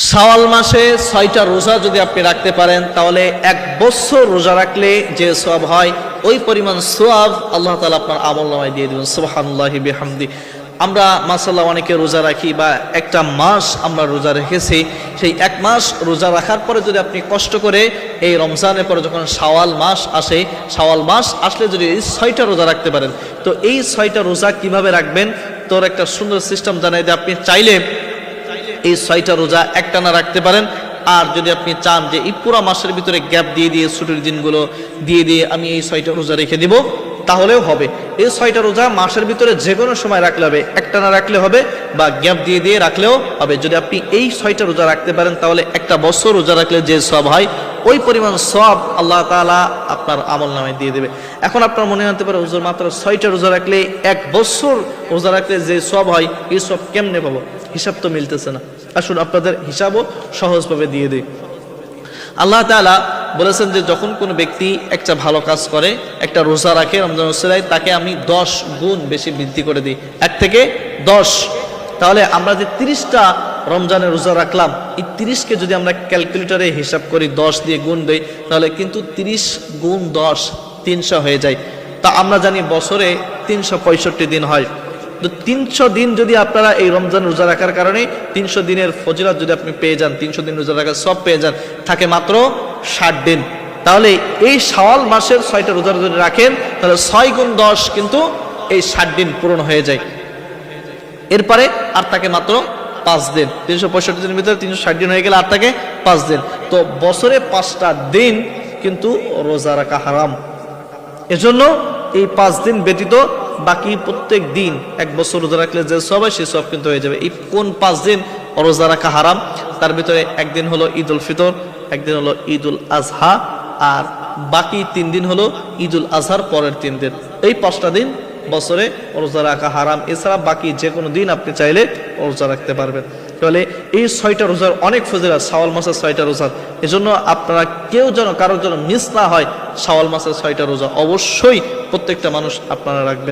শাওয়াল মাসে ৬টা রোজা যদি আপনি রাখতে পারেন তাহলে ১ বছর রোজা রাখলে যে সওয়াব হয় ওই পরিমাণ সওয়াব আল্লাহ তাআলা আপনার আমলনামায় দিয়ে দিবেন। সুবহানাল্লাহি বিহামদি। আমরা মাশাআল্লাহ অনেকে রোজা রাখি বা একটা মাস আমরা রোজা রেখেছি, সেই ১ মাস রোজা রাখার পরে যদি আপনি কষ্ট করে এই রমজানের পরে যখন শাওয়াল মাস আসে, শাওয়াল মাস আসলে যদি এই ৬টা রোজা রাখতে পারেন, তো এই ৬টা রোজা কিভাবে রাখবেন তোর একটা সুন্দর সিস্টেম জানাই দিয়ে আপনি চাইলে এই ৬টা রোজা একটানা রাখতে পারেন। আর যদি আপনি চান যে এই পুরো মাসের ভিতরে গ্যাপ দিয়ে দিয়ে ছুটির দিনগুলো দিয়ে আমি এই ৬টা রোজা রেখে দিব, তাহলেও হবে। এই ৬টা রোজা মাসের ভিতরে যে কোনো সময় রাখলে হবে, একটানা রাখলে হবে বা গ্যাপ দিয়ে রাখলেও হবে। যদি আপনি এই ৬টা রোজা রাখতে পারেন তাহলে একটা বছর রোজা রাখলে যে সওয়াব হয় ওই পরিমাণ সওয়াব আল্লাহ তাআলা আপনার আমলনামায় দিয়ে দেবে। এখন আপনার মনে হতে পারে হুজুর মাত্র ৬টা রোজা রাখলে ১ বছর রোজা রাখলে যে সওয়াব হয় এই সওয়াব কেমনে পাবো? হিসাব তো মিলতেছে না। আসুন আপনাদের হিসাবও সহজভাবে দিয়ে দিই। আল্লাহ তাআলা বলেছেন যে যখন কোনো ব্যক্তি একটা ভালো কাজ করে, একটা রোজা রাখে রমজান মাসে, তাকে আমি 10 গুণ বেশি বৃদ্ধি করে দিই, ১ থেকে 10। তাহলে আমরা যে 30টা রমজানের রোজা রাখলাম, এই 30কে যদি আমরা ক্যালকুলেটরে হিসাব করি 10 দিয়ে গুণ দিই, তাহলে কিন্তু 30 গুণ 10 300 হয়ে যায়। তা আমরা জানি বছরে 365 দিন হয়। তো 300 দিন যদি আপনারা এই রমজান রোজা রাখার কারণে 300 দিনের ফজিলত যদি আপনি পেয়ে যান, 300 দিন রোজা রাখার সব পেয়ে যান, থাকে মাত্র 60 দিন। তাহলে এই শাওয়াল মাসের 6টা রোজা যদি রাখেন তাহলে 6 গুণ 10 কিন্তু এই 60 দিন পূরণ হয়ে যায়। এরপরে আর থাকে মাত্র 5 দিন। 365 দিনের ভিতরে 360 দিন হয়ে গেলে আর থাকে 5 দিন। তো বছরে 5টা দিন কিন্তু রোজা রাখা হারাম। এজন্য এই 5 দিন ব্যতীত বাকি প্রত্যেক দিন 1 বছর রোজা রাখলে যে সওয়াব হয় সেই সওয়াব কিন্তু হয়ে যাবে। এই কোন 5 দিন রোজা রাখা হারাম? তার ভিতরে একদিন হলো ঈদুল ফিতর, একদিন হলো ঈদুল আজহা, আর বাকি 3 দিন হলো ঈদুল আজহার পরের 3 দিন। এই 5টা দিন বছরে রোজা রাখা হারাম। এছাড়া বাকি যে কোনো দিন আপনি চাইলে রোজা রাখতে পারবেন। তাহলে এই 6টা রোজার অনেক ফজিলত, শাওয়াল মাসের 6টা রোজার। এজন্য আপনারা কেউ যেন কারোর জন্য মিস না হয়, শাওয়াল মাসের 6টা রোজা অবশ্যই প্রত্যেকটা মানুষ আপনারা রাখবেন।